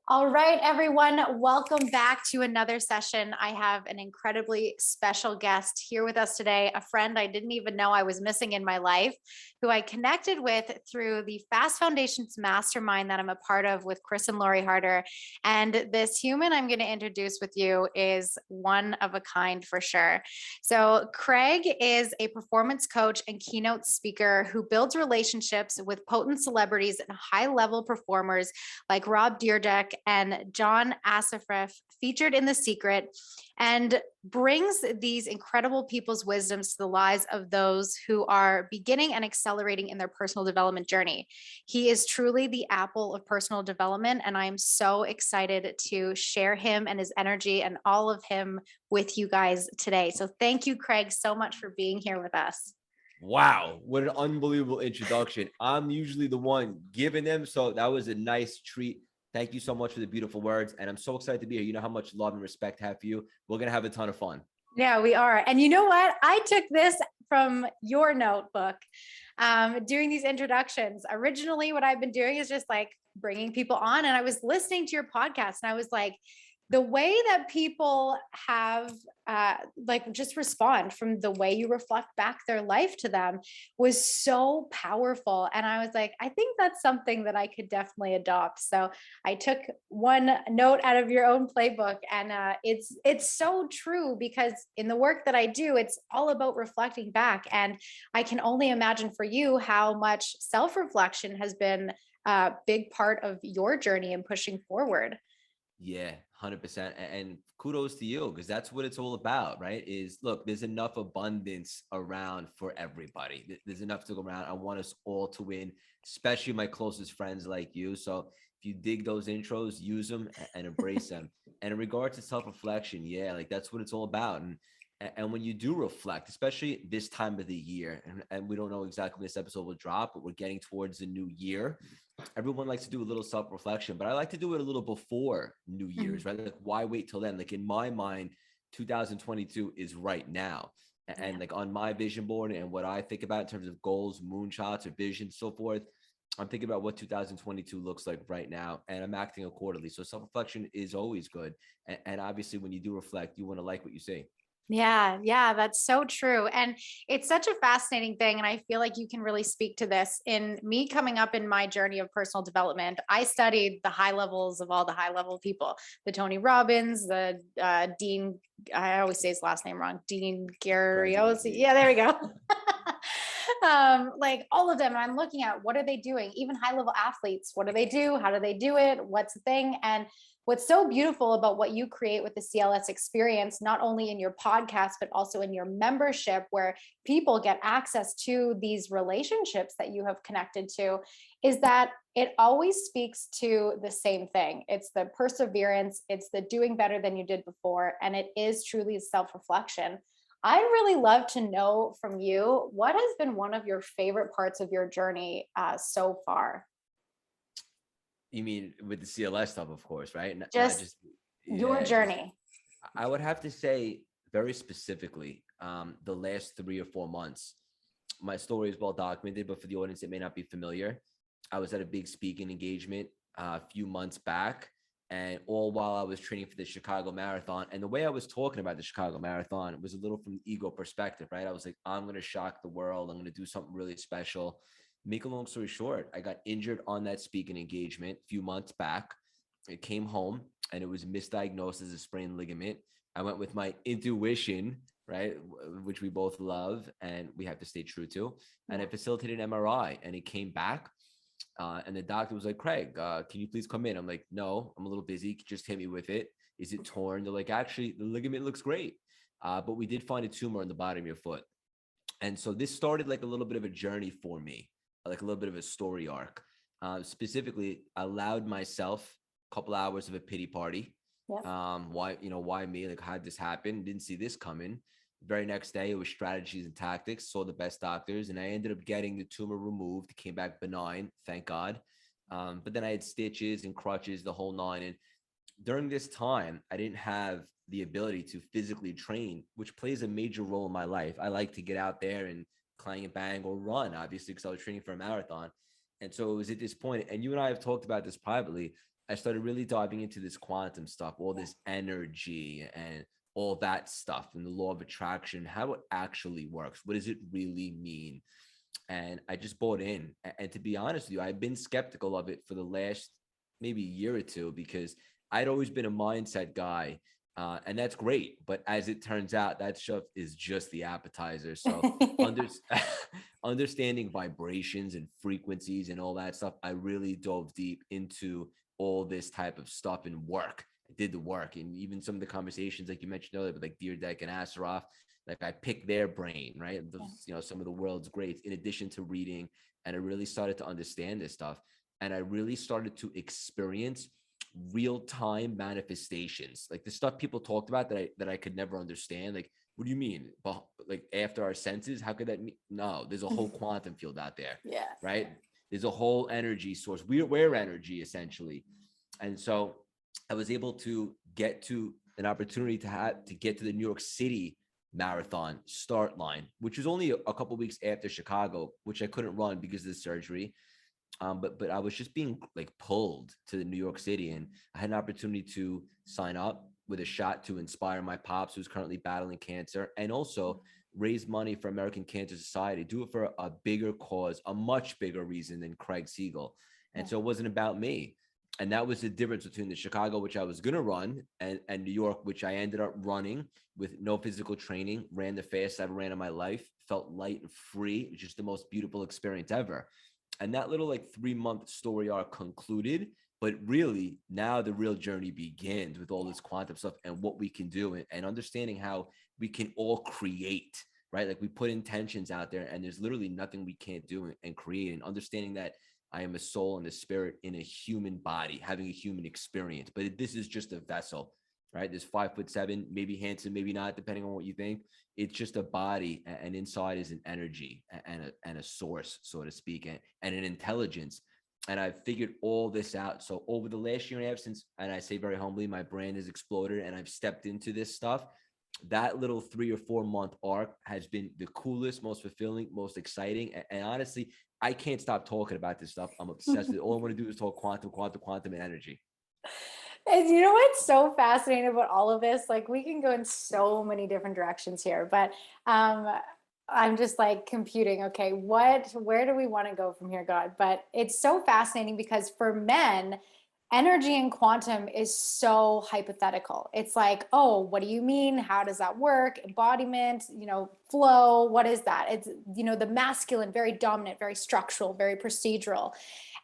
All right, everyone, welcome back to another session. I have an incredibly special guest here with us today, a friend I didn't even know I was missing in my life, who I connected with through the Fast Foundations Mastermind that I'm a part of with Chris and Lori Harder. And this human I'm going to introduce with you is one of a kind for sure. So, Craig is a performance coach and keynote speaker who builds relationships with potent celebrities and high level performers like Rob Dyrdek and John Assafrif, featured in The Secret, and brings these incredible people's wisdoms to the lives of those who are beginning and accelerating in their personal development journey. He is truly the apple of personal development, and I am so excited to share him and his energy and all of him with you guys today. So thank you, Craig, so much for being here with us. Wow, what an unbelievable introduction. I'm usually the one giving them, so that was a nice treat. Thank you so much for the beautiful words, and I'm so excited to be here. You know how much love and respect I have for you. We're going to have a ton of fun. Yeah, we are. And you know what? I took this from your notebook doing these introductions. Originally, what I've been doing is just like bringing people on. And I was listening to your podcast and I was like, the way that people have like just respond from the way you reflect back their life to them was so powerful. And I was like, I think that's something that I could definitely adopt. So I took one note out of your own playbook, and it's so true, because in the work that I do, it's all about reflecting back. And I can only imagine for you how much self-reflection has been a big part of your journey in pushing forward. Yeah, 100%. And kudos to you, because that's what it's all about, right? Is look, there's enough abundance around for everybody. There's enough to go around. I want us all to win, especially my closest friends like you. So if you dig those intros, use them and embrace them. And in regard to self-reflection, yeah, like that's what it's all about. And when you do reflect, especially this time of the year, and we don't know exactly when this episode will drop, but we're getting towards the new year. Everyone likes to do a little self-reflection, but I like to do it a little before New Year's, right? Like, why wait till then? Like in my mind, 2022 is right now. And like on my vision board and what I think about in terms of goals, moonshots, or vision, so forth, I'm thinking about what 2022 looks like right now, and I'm acting accordingly. So self-reflection is always good. And obviously, when you do reflect, you want to like what you see. Yeah, that's so true. And it's such a fascinating thing. And I feel like you can really speak to this. In me coming up in my journey of personal development, I studied the high levels of all the high level people, the Tony Robbins, the Dean, I always say his last name wrong, Dean Garriosi. Gradually. Yeah, there we go. Like all of them. And I'm looking at what are they doing? Even high level athletes, what do they do? How do they do it? What's the thing? And what's so beautiful about what you create with the CLS experience, not only in your podcast, but also in your membership, where people get access to these relationships that you have connected to, is that it always speaks to the same thing. It's the perseverance, it's the doing better than you did before, and it is truly self-reflection. I'd really love to know from you, what has been one of your favorite parts of your journey so far? You mean with the CLS stuff, of course, right? Not Just just, your yeah, just, journey. I would have to say very specifically, the last 3 or 4 months. My story is well documented, but for the audience that may not be familiar, I was at a big speaking engagement a few months back, and all while I was training for the Chicago Marathon. And the way I was talking about the Chicago Marathon was a little from the ego perspective, right? I was like, I'm going to shock the world. I'm going to do something really special. Make a long story short, I got injured on that speaking engagement a few months back. I came home and it was misdiagnosed as a sprained ligament. I went with my intuition, right, which we both love and we have to stay true to. And I facilitated an MRI and it came back. And the doctor was like, Craig, can you please come in? I'm like, no, I'm a little busy. Just hit me with it. Is it torn? They're like, actually, the ligament looks great. But we did find a tumor on the bottom of your foot. And so this started like a little bit of a journey for me, like a little bit of a story arc. Specifically, I allowed myself a couple hours of a pity party. Yep. Why me? Like, how did this happen? Didn't see this coming. Very next day, it was strategies and tactics. Saw the best doctors, and I ended up getting the tumor removed. It came back benign, thank God. But then I had stitches and crutches, the whole nine. And during this time, I didn't have the ability to physically train, which plays a major role in my life. I like to get out there and clang and bang or run, obviously, because I was training for a marathon. And so it was at this point, and you and I have talked about this privately. I started really diving into this quantum stuff, all this energy and all that stuff, and the law of attraction, how it actually works. What does it really mean? And I just bought in. And to be honest with you, I've been skeptical of it for the last maybe year or two, because I'd always been a mindset guy. And that's great. But as it turns out, that stuff is just the appetizer. So under, understanding vibrations and frequencies and all that stuff, I really dove deep into all this type of stuff and work. I did the work. And even some of the conversations, like you mentioned earlier, with like Deerdeck and Asaroff, like I picked their brain, right? Those, some of the world's greats, in addition to reading. And I really started to understand this stuff. And I really started to experience real-time manifestations, like the stuff people talked about that I could never understand. Like, what do you mean? But like after our senses, how could that mean? No, there's a whole quantum field out there. Yeah. Right. There's a whole energy source. We're energy essentially. And so I was able to get to an opportunity to get to the New York City marathon start line, which was only a couple of weeks after Chicago, which I couldn't run because of the surgery. But I was just being like pulled to the New York City, and I had an opportunity to sign up with a shot to inspire my pops, who's currently battling cancer, and also raise money for American Cancer Society, do it for a bigger cause, a much bigger reason than Craig Siegel. And so it wasn't about me. And that was the difference between the Chicago, which I was going to run, and New York, which I ended up running with no physical training, ran the fastest I've ran in my life, felt light and free. It was just the most beautiful experience ever. And that little like 3-month story arc concluded, but really now the real journey begins with all this quantum stuff and what we can do, and understanding how we can all create, right? Like we put intentions out there and there's literally nothing we can't do and create, and understanding that I am a soul and a spirit in a human body, having a human experience, but this is just a vessel, right? There's 5'7", maybe handsome, maybe not, depending on what you think. It's just a body, and inside is an energy and a source, so to speak, and an intelligence. And I've figured all this out. So over the last year and a half, since, and I say very humbly, my brand has exploded and I've stepped into this stuff, that little 3 or 4 month arc has been the coolest, most fulfilling, most exciting. And honestly, I can't stop talking about this stuff. I'm obsessed with it. All I want to do is talk quantum, and energy. And you know what's so fascinating about all of this? Like we can go in so many different directions here, but I'm just like computing, okay, where do we want to go from here, God? But it's so fascinating because for men, energy and quantum is so hypothetical. It's like, oh, what do you mean? How does that work? Embodiment, flow. What is that? It's, the masculine, very dominant, very structural, very procedural.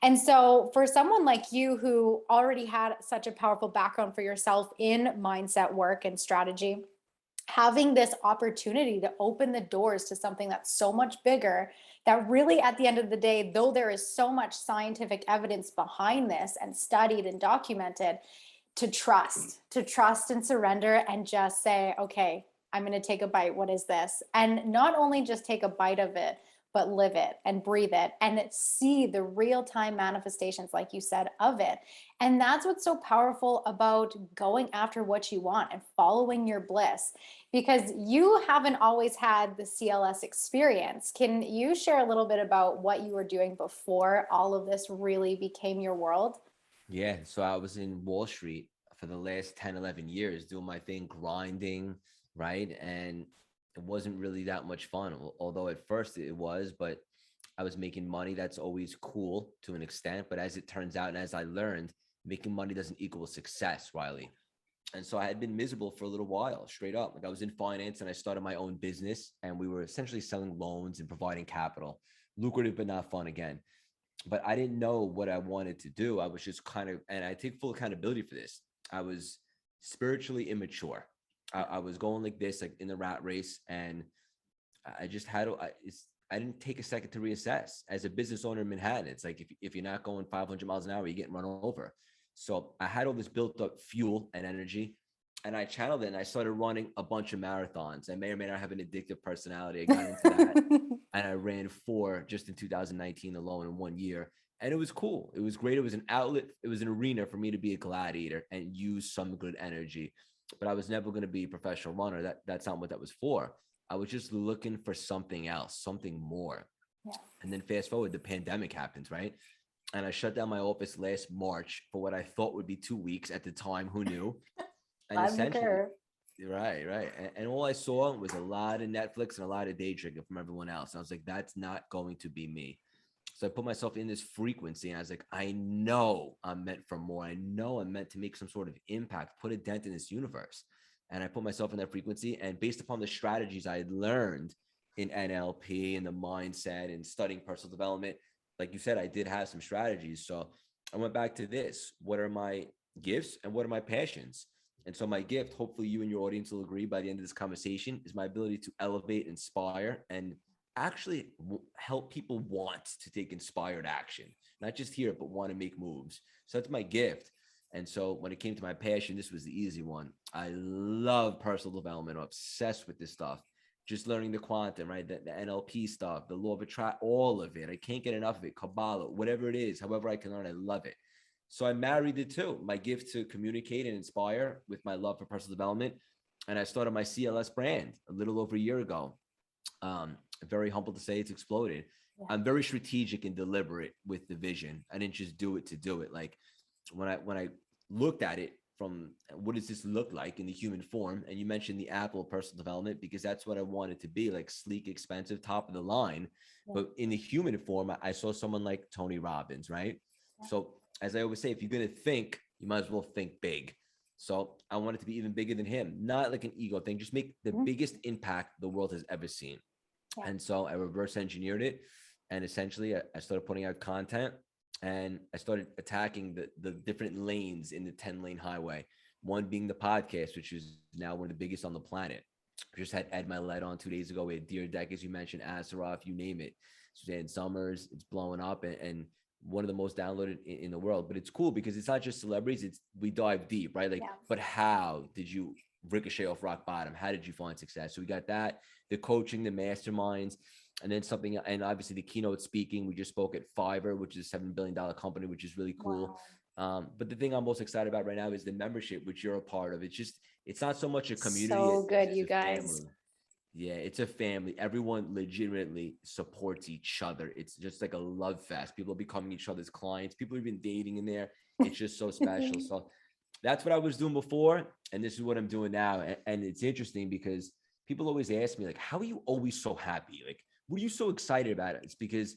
And so for someone like you who already had such a powerful background for yourself in mindset work and strategy, having this opportunity to open the doors to something that's so much bigger, that really at the end of the day, though there is so much scientific evidence behind this and studied and documented, to trust and surrender and just say, okay, I'm going to take a bite. What is this? And not only just take a bite of it, but live it and breathe it and see the real-time manifestations, like you said, of it. And that's what's so powerful about going after what you want and following your bliss, because you haven't always had the CLS experience. Can you share a little bit about what you were doing before all of this really became your world? Yeah. So I was in Wall Street for the last 10, 11 years doing my thing, grinding, right? And it wasn't really that much fun, although at first it was, but I was making money. That's always cool to an extent. But as it turns out, and as I learned, making money doesn't equal success, Rylee. And so I had been miserable for a little while, straight up. Like I was in finance and I started my own business, and we were essentially selling loans and providing capital. Lucrative, but not fun again. But I didn't know what I wanted to do. I was just kind of, and I take full accountability for this, I was spiritually immature. I was going like this, like in the rat race, and I just had to, I didn't take a second to reassess. As a business owner in Manhattan, it's like if you're not going 500 miles an hour, you're getting run over. So I had all this built up fuel and energy, and I channeled it, and I started running a bunch of marathons. I may or may not have an addictive personality. I got into that, and I ran 4 just in 2019 alone in 1 year. And it was cool. It was great. It was an outlet. It was an arena for me to be a gladiator and use some good energy. But I was never going to be a professional runner. That's not what that was for. I was just looking for something else, something more. Yeah. And then fast forward, the pandemic happens, right? and I shut down my office last March for what I thought would be 2 weeks at the time. Who knew? And I'm the essentially, curve. right. And all I saw was a lot of Netflix and a lot of day drinking from everyone else. And I was like, that's not going to be me. So I put myself in this frequency, and I was like, I know I'm meant for more. I know I'm meant to make some sort of impact, put a dent in this universe. And I put myself in that frequency. And based upon the strategies I had learned in NLP and the mindset and studying personal development, like you said, I did have some strategies. So I went back to this. What are my gifts and what are my passions? And so my gift, hopefully you and your audience will agree by the end of this conversation, is my ability to elevate, inspire, and actually help people want to take inspired action, not just hear it, but want to make moves. So that's my gift. And so when it came to my passion, this was the easy one. I love personal development. I'm obsessed with this stuff. Just learning the quantum, right? The NLP stuff, the law of attraction, all of it. I can't get enough of it. Kabbalah, whatever it is, however I can learn, I love it. So I married the two, my gift to communicate and inspire with my love for personal development. And I started my CLS brand a little over a year ago. Very humble to say it's exploded. Yeah. I'm very strategic and deliberate with the vision. I didn't just do it to do it. Like when I looked at it from what does this look like in the human form? And you mentioned the Apple personal development, because that's what I wanted to be, like sleek, expensive, top of the line. Yeah. But in the human form, I saw someone like Tony Robbins, right? Yeah. So as I always say, if you're going to think, you might as well think big. So I wanted to be even bigger than him, not like an ego thing, just make the biggest impact the world has ever seen. Yeah. And so I reverse engineered it. And essentially I started putting out content, and I started attacking the different lanes in the 10-lane highway. One being the podcast, which is now one of the biggest on the planet. I just had Ed Milet on 2 days ago. We had Dear Deck, as you mentioned, Asaroff, you name it. Suzanne Summers, it's blowing up and one of the most downloaded in the world. But it's cool because it's not just celebrities, it's we dive deep, right? Like, yeah. But how did you ricochet off rock bottom? How did you find success? So we got that, the coaching, the masterminds, and then something, and obviously the keynote speaking. We just spoke at Fiverr, which is a $7 billion company, which is really cool. Wow. But the thing I'm most excited about right now is the membership, which you're a part of. It's not so much a community. So good, you guys. Family. Yeah, it's a family. Everyone legitimately supports each other. It's just like a love fest. People are becoming each other's clients. People have been dating in there. It's just so special. So that's what I was doing before, and this is what I'm doing now. And it's interesting because people always ask me, like, how are you always so happy? Like, what are you so excited about? It's because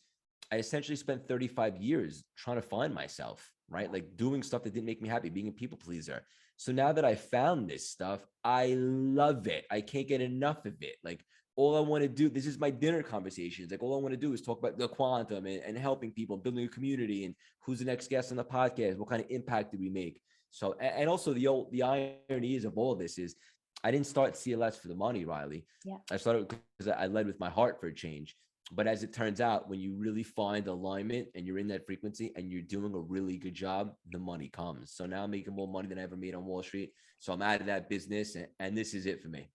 I essentially spent 35 years trying to find myself, right? Like doing stuff that didn't make me happy, being a people pleaser. So now that I found this stuff, I love it. I can't get enough of it. Like all I want to do, this is my dinner conversations. Like all I want to do is talk about the quantum and helping people, building a community, and who's the next guest on the podcast? What kind of impact do we make? So, and also the irony is of all of this is I didn't start CLS for the money, Rylee. Yeah. I started because I led with my heart for a change. But as it turns out, when you really find alignment and you're in that frequency and you're doing a really good job, the money comes. So now I'm making more money than I ever made on Wall Street. So I'm out of that business, and this is it for me.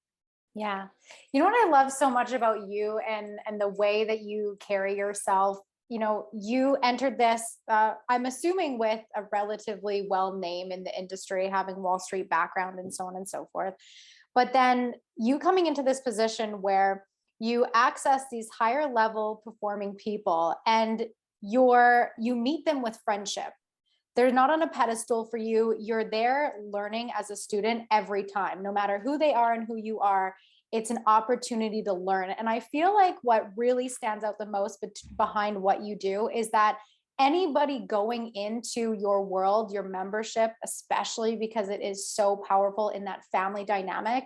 Yeah. You know what I love so much about you and the way that you carry yourself? You know, you entered this, I'm assuming with a relatively well name in the industry, having Wall Street background and so on and so forth. But then you coming into this position where you access these higher level performing people and you meet them with friendship. They're not on a pedestal for you. You're there learning as a student every time, no matter who they are and who you are. It's an opportunity to learn. And I feel like what really stands out the most behind what you do is that anybody going into your world, your membership, especially because it is so powerful in that family dynamic,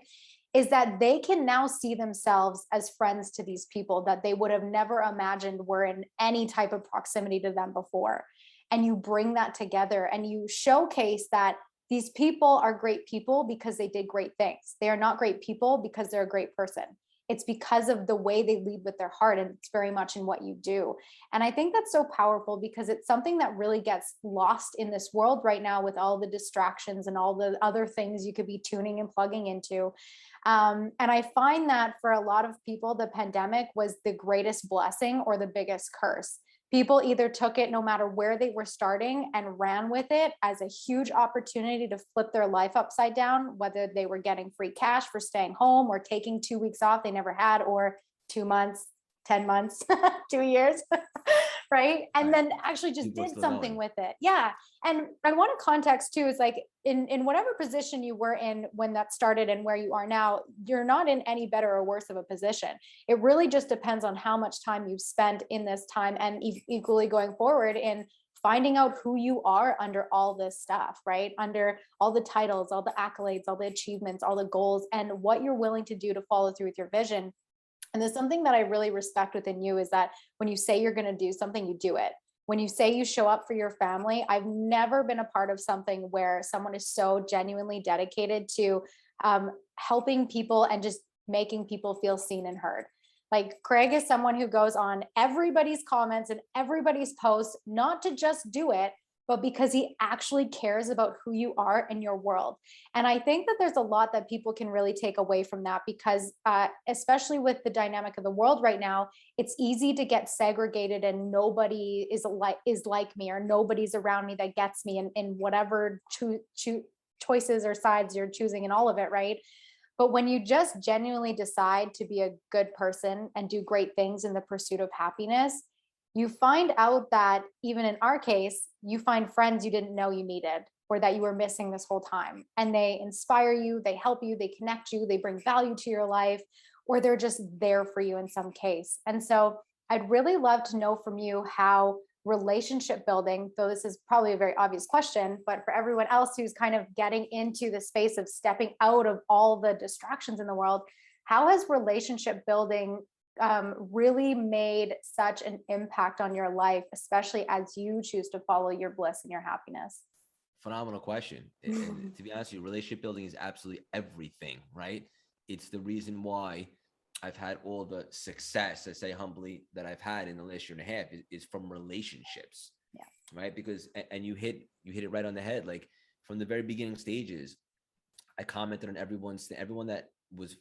is that they can now see themselves as friends to these people that they would have never imagined were in any type of proximity to them before. And you bring that together and you showcase that these people are great people because they did great things. They are not great people because they're a great person. It's because of the way they lead with their heart, and it's very much in what you do. And I think that's so powerful because it's something that really gets lost in this world right now with all the distractions and all the other things you could be tuning and plugging into. And I find that for a lot of people, the pandemic was the greatest blessing or the biggest curse. People either took it no matter where they were starting and ran with it as a huge opportunity to flip their life upside down, whether they were getting free cash for staying home or taking 2 weeks off they never had, or 2 months, 10 months, 2 years. right? And Right. then actually just People are did still something going. with it. Yeah. And I want to context too, is like in whatever position you were in when that started and where you are now, you're not in any better or worse of a position. It really just depends on how much time you've spent in this time, and equally going forward in finding out who you are under all this stuff, right? Under all the titles, all the accolades, all the achievements, all the goals, and what you're willing to do to follow through with your vision. And there's something that I really respect within you, is that when you say you're going to do something, you do it. When you say you show up for your family, I've never been a part of something where someone is so genuinely dedicated to helping people and just making people feel seen and heard. Like Craig is someone who goes on everybody's comments and everybody's posts, not to just do it, but because he actually cares about who you are in your world. And I think that there's a lot that people can really take away from that, because especially with the dynamic of the world right now, it's easy to get segregated and nobody is like me, or nobody's around me that gets me in whatever choices or sides you're choosing in all of it, right? But when you just genuinely decide to be a good person and do great things in the pursuit of happiness, you find out that even in our case, you find friends you didn't know you needed or that you were missing this whole time. And they inspire you, they help you, they connect you, they bring value to your life, or they're just there for you in some case. And so I'd really love to know from you how relationship building, though this is probably a very obvious question, but for everyone else who's kind of getting into the space of stepping out of all the distractions in the world, how has relationship building really made such an impact on your life, especially as you choose to follow your bliss and your happiness? Phenomenal question. And to be honest with you, relationship building is absolutely everything, right? It's the reason why I've had all the success, I say humbly, that I've had in the last year and a half is from relationships, Yeah. right? Because, and you hit it right on the head. Like from the very beginning stages, I commented on everyone that was,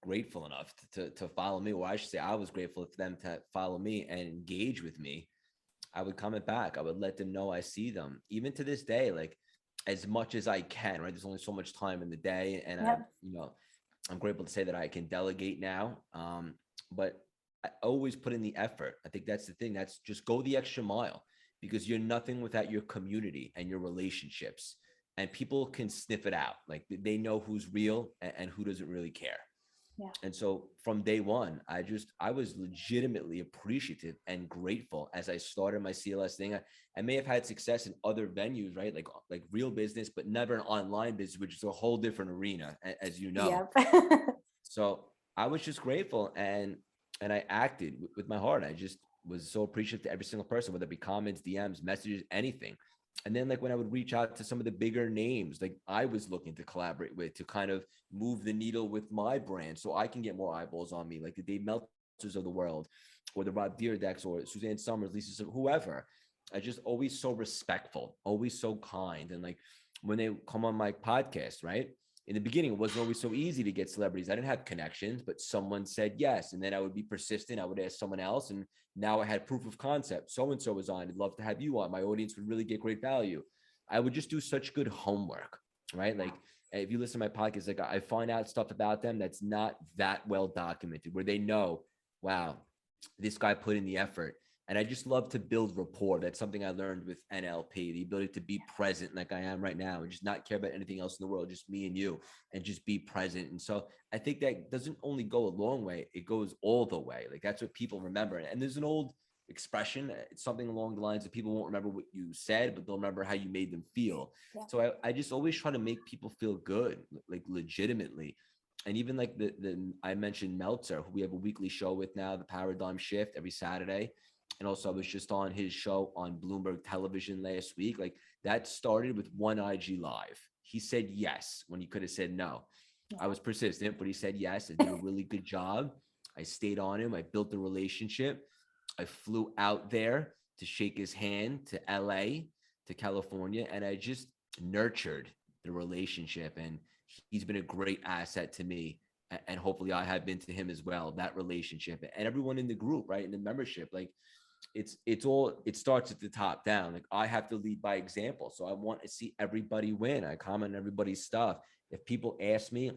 grateful enough to follow me, or I should say I was grateful for them to follow me and engage with me. I would comment back. I would let them know I see them. Even to this day, like as much as I can, right? There's only so much time in the day. And Yep. I'm grateful to say that I can delegate now. But I always put in the effort. I think that's the thing. That's just go the extra mile, because you're nothing without your community and your relationships. And people can sniff it out. Like they know who's real and who doesn't really care. Yeah. And so from day one, I was legitimately appreciative and grateful as I started my CLS thing. I may have had success in other venues, right? Like real business, but never an online business, which is a whole different arena, as you know. Yep. So I was just grateful and I acted with my heart. I just was so appreciative to every single person, whether it be comments, DMs, messages, anything. And then like when I would reach out to some of the bigger names, like I was looking to collaborate with to kind of move the needle with my brand so I can get more eyeballs on me, like the Dave Meltzers of the world, or the Rob Deerdecks, or Suzanne Summers, Lisa, whoever. I just always so respectful, always so kind. And like when they come on my podcast, right? In the beginning, it wasn't always so easy to get celebrities. I didn't have connections, but someone said yes. And then I would be persistent. I would ask someone else. And now I had proof of concept. So-and-so is on. I'd love to have you on. My audience would really get great value. I would just do such good homework, right? Like if you listen to my podcast, like I find out stuff about them that's not that well documented, where they know, wow, this guy put in the effort. And I just love to build rapport. That's something I learned with NLP, the ability to be present like I am right now and just not care about anything else in the world, just me and you, and just be present. And so I think that doesn't only go a long way, it goes all the way. Like that's what people remember. And there's an old expression, it's something along the lines of people won't remember what you said, but they'll remember how you made them feel. Yeah. So I just always try to make people feel good, like legitimately. And even like the I mentioned Meltzer, who we have a weekly show with now, the Paradigm Shift, every Saturday. And also I was just on his show on Bloomberg Television last week. Like that started with one IG live. He said yes when he could have said no. I was persistent, but he said yes. I did a really good job. I stayed on him. I built the relationship. I flew out there to shake his hand to LA, to California, and I just nurtured the relationship. And he's been a great asset to me. And hopefully I have been to him as well, that relationship, and everyone in the group, right? In the membership, like it starts at the top down. Like I have to lead by example. So I want to see everybody win. I comment on everybody's stuff. If people ask me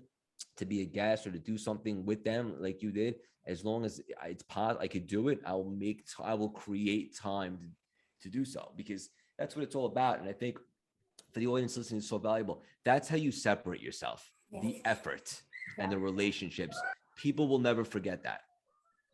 to be a guest or to do something with them like you did, as long as it's possible, I could do it. I will create time to do so, because that's what it's all about. And I think for the audience listening, is so valuable. That's how you separate yourself, the effort and the relationships. People will never forget that.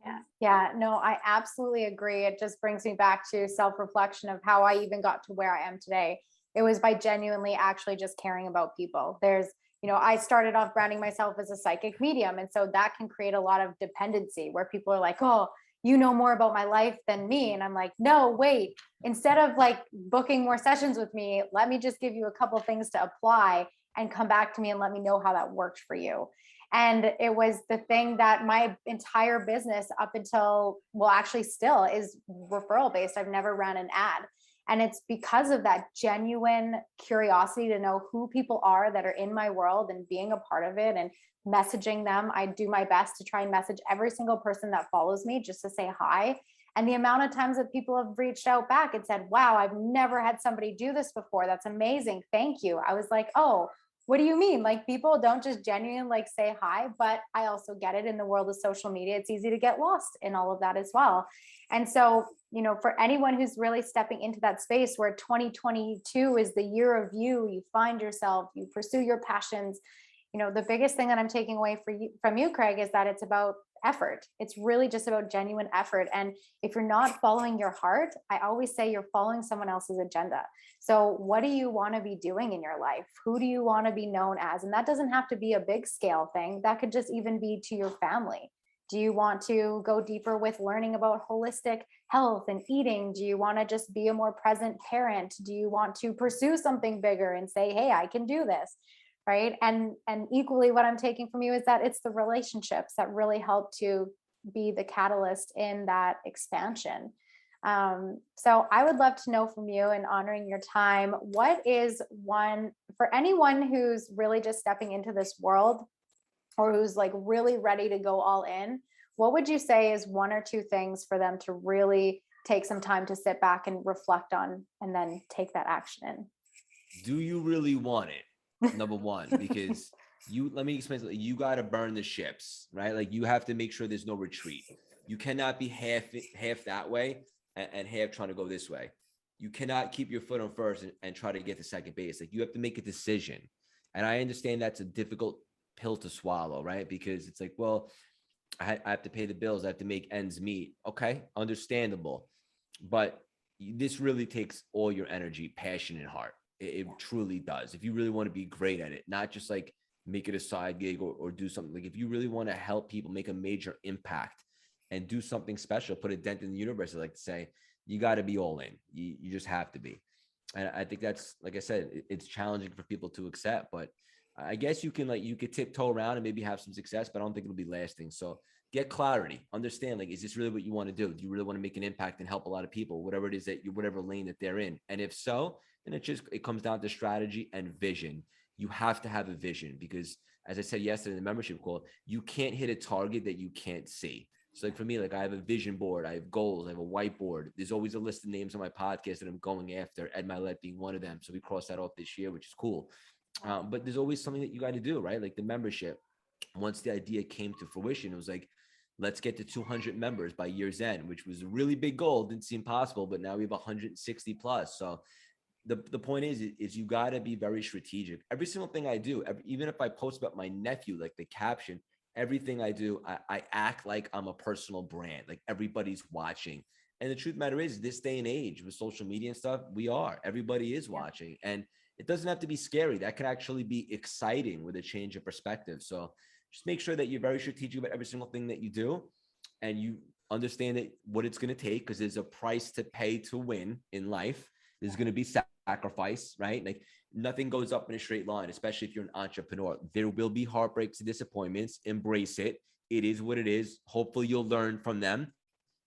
Yeah. Yeah. No, I absolutely agree. It just brings me back to self-reflection of how I even got to where I am today. It was by genuinely actually just caring about people. I started off branding myself as a psychic medium. And so that can create a lot of dependency where people are like, oh, you know more about my life than me. And I'm like, no, wait, instead of like booking more sessions with me, let me just give you a couple things to apply and come back to me and let me know how that worked for you. And it was the thing that my entire business up until, well, actually still is referral based. I've never ran an ad. And it's because of that genuine curiosity to know who people are that are in my world and being a part of it and messaging them. I do my best to try and message every single person that follows me just to say hi. And the amount of times that people have reached out back and said, wow, I've never had somebody do this before. That's amazing. Thank you. I was like, oh, what do you mean? Like, people don't just genuinely like say hi, but I also get it in the world of social media. It's easy to get lost in all of that as well. And so, for anyone who's really stepping into that space where 2022 is the year of you find yourself, you pursue your passions, the biggest thing that I'm taking away from you, Craig, is that it's about effort. It's really just about genuine effort. And if you're not following your heart, I always say you're following someone else's agenda. So what do you want to be doing in your life? Who do you want to be known as? And that doesn't have to be a big scale thing. That could just even be to your family. Do you want to go deeper with learning about holistic health and eating? Do you want to just be a more present parent? Do you want to pursue something bigger and say, hey, I can do this? Right. And equally, what I'm taking from you is that it's the relationships that really help to be the catalyst in that expansion. So I would love to know from you, and honoring your time, what is one for anyone who's really just stepping into this world or who's like really ready to go all in, what would you say is one or two things for them to really take some time to sit back and reflect on and then take that action in? Do you really want it? Number one, because let me explain something. You got to burn the ships, right? Like, you have to make sure there's no retreat. You cannot be half that way and half trying to go this way. You cannot keep your foot on first and try to get to second base. Like, you have to make a decision. And I understand that's a difficult pill to swallow, right? Because it's like, well, I have to pay the bills. I have to make ends meet. Okay, understandable. But this really takes all your energy, passion, and heart. It truly does. If you really want to be great at it, not just like make it a side gig or do something, like if you really want to help people make a major impact and do something special, put a dent in the universe, I like to say, you got to be all in. You just have to be. And I think that's, like I said, it's challenging for people to accept, but I guess you could tiptoe around and maybe have some success, but I don't think it'll be lasting. So get clarity, understand, like, is this really what you want to do? Do you really want to make an impact and help a lot of people, whatever it is that whatever lane that they're in? And if so, then it comes down to strategy and vision. You have to have a vision, because as I said yesterday in the membership call, you can't hit a target that you can't see. So like for me, like I have a vision board, I have goals, I have a whiteboard. There's always a list of names on my podcast that I'm going after, Ed Milet being one of them. So we crossed that off this year, which is cool. But there's always something that you got to do, right? Like the membership. Once the idea came to fruition, it was like, let's get to 200 members by year's end, which was a really big goal. Didn't seem possible, but now we have 160 plus. So the point is you got to be very strategic. Every single thing I do, even if I post about my nephew, like the caption, everything I do, I act like I'm a personal brand, like everybody's watching. And the truth of the matter is, this day and age with social media and stuff, everybody is watching. And it doesn't have to be scary. That can actually be exciting with a change of perspective. So just make sure that you're very strategic about every single thing that you do, and you understand that what it's going to take, because there's a price to pay to win in life. There's going to be sacrifice, right? Like nothing goes up in a straight line, especially if you're an entrepreneur. There will be heartbreaks and disappointments. Embrace it. It is what it is. Hopefully you'll learn from them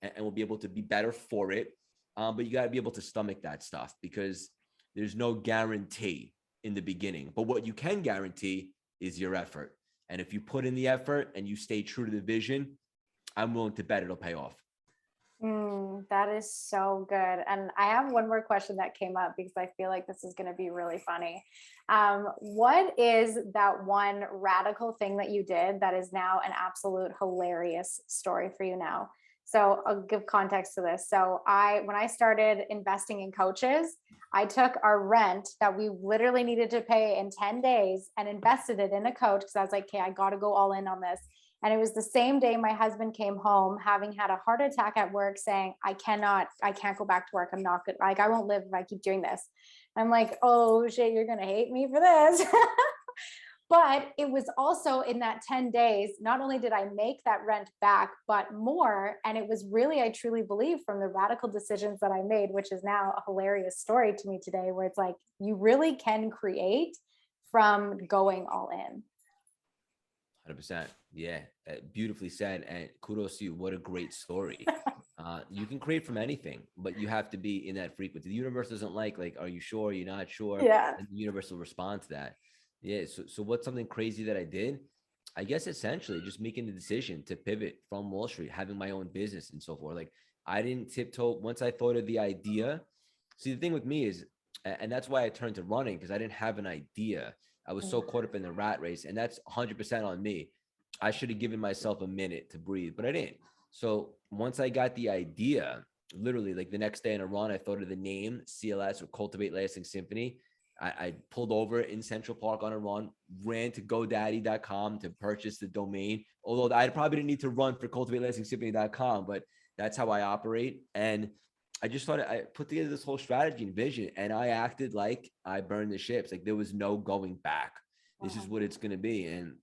and we'll be able to be better for it. But you got to be able to stomach that stuff, because there's no guarantee in the beginning. But what you can guarantee is your effort. And if you put in the effort and you stay true to the vision, I'm willing to bet it'll pay off. That is so good. And I have one more question that came up because I feel like this is going to be really funny. What is that one radical thing that you did that is now an absolute hilarious story for you now? So I'll give context to this. So when I started investing in coaches, I took our rent that we literally needed to pay in 10 days and invested it in a coach because I was like, okay, I got to go all in on this. And it was the same day my husband came home, having had a heart attack at work, saying, I can't go back to work. I'm not good. Like, I won't live if I keep doing this. I'm like, oh shit, you're going to hate me for this. But it was also in that 10 days, not only did I make that rent back, but more. And it was really, I truly believe, from the radical decisions that I made, which is now a hilarious story to me today, where it's like, you really can create from going all in. 100%. Yeah, beautifully said. And kudos to you. What a great story. You can create from anything, but you have to be in that frequency. The universe doesn't like, are you sure? You're not sure? Yeah. And the universe will respond to that. Yeah. So what's something crazy that I did? I guess essentially just making the decision to pivot from Wall Street, having my own business and so forth. Like, I didn't tiptoe once I thought of the idea. See, the thing with me is, and that's why I turned to running, because I didn't have an idea. I was so caught up in the rat race, and that's 100% on me. I should have given myself a minute to breathe, but I didn't. So once I got the idea, literally like the next day in a run, I thought of the name CLS, or Cultivate Lasting Symphony. I pulled over in Central Park on a run, ran to GoDaddy.com to purchase the domain. Although I probably didn't need to run for cultivatelastingsymphony.com, but that's how I operate. And I just thought I put together this whole strategy and vision, and I acted like I burned the ships. Like, there was no going back. This is what it's going to be. And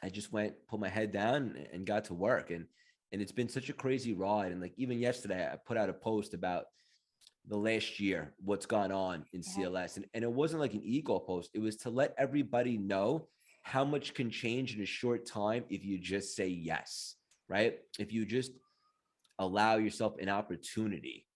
I just put my head down and got to work. And it's been such a crazy ride. And like, even yesterday, I put out a post about the last year, what's gone on in CLS. And it wasn't like an ego post. It was to let everybody know how much can change in a short time if you just say yes, right? If you just allow yourself an opportunity.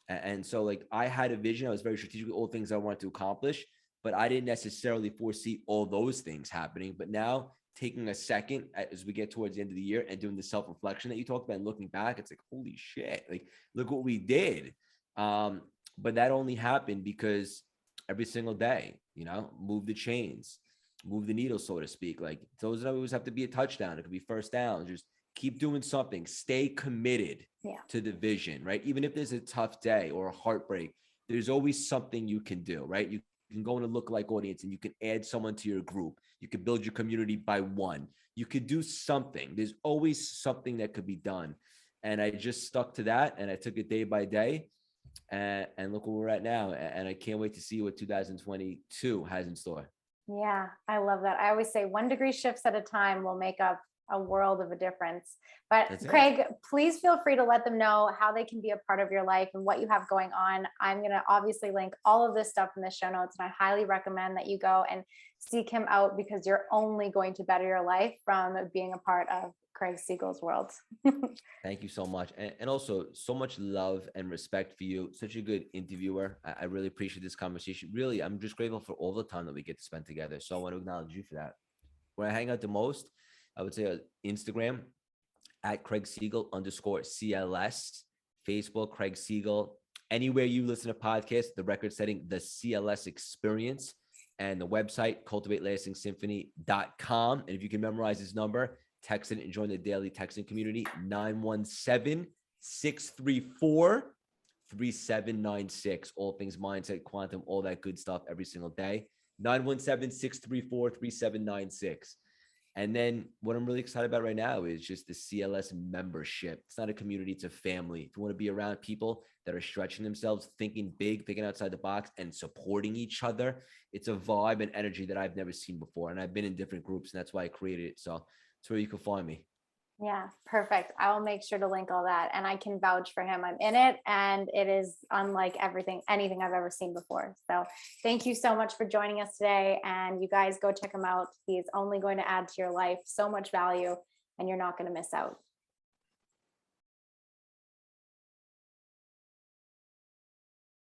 And so like, I had a vision. I was very strategic with all things I wanted to accomplish, but I didn't necessarily foresee all those things happening. But now, taking a second as we get towards the end of the year and doing the self-reflection that you talked about and looking back, it's like, holy shit, like, look what we did. But that only happened because every single day, move the chains, move the needle, so to speak. Like, those always have to be a touchdown. It could be first down. Just keep doing something. Stay committed to the vision, right? Even if there's a tough day or a heartbreak, there's always something you can do, right? You can go in a lookalike audience and you can add someone to your group. You could build your community by one. You could do something. There's always something that could be done. And I just stuck to that, and I took it day by day. And look where we're at now. And I can't wait to see what 2022 has in store. Yeah, I love that. I always say 1 degree shifts at a time will make up a world of a difference. But Craig, please feel free to let them know how they can be a part of your life and what you have going on. I'm going to obviously link all of this stuff in the show notes, and I highly recommend that you go and seek him out, because you're only going to better your life from being a part of Craig Siegel's world. Thank you so much. And also, so much love and respect for you. Such a good interviewer. I really appreciate this conversation. Really, I'm just grateful for all the time that we get to spend together. So I want to acknowledge you for that. Where I hang out the most, I would say Instagram at Craig Siegel _CLS, Facebook, Craig Siegel. Anywhere you listen to podcasts, the record setting, the CLS experience, and the website, cultivatelastingsymphony.com. And if you can memorize this number, text it and join the daily texting community, 917-634-3796. All things mindset, quantum, all that good stuff every single day. 917-634-3796. And then what I'm really excited about right now is just the CLS membership. It's not a community, it's a family. If you want to be around people that are stretching themselves, thinking big, thinking outside the box, and supporting each other, it's a vibe and energy that I've never seen before. And I've been in different groups, and that's why I created it. So that's where you can find me. Yeah, perfect. I will make sure to link all that, and I can vouch for him. I'm in it, and it is unlike anything I've ever seen before. So thank you so much for joining us today. And you guys go check him out. He's only going to add to your life so much value, and you're not going to miss out.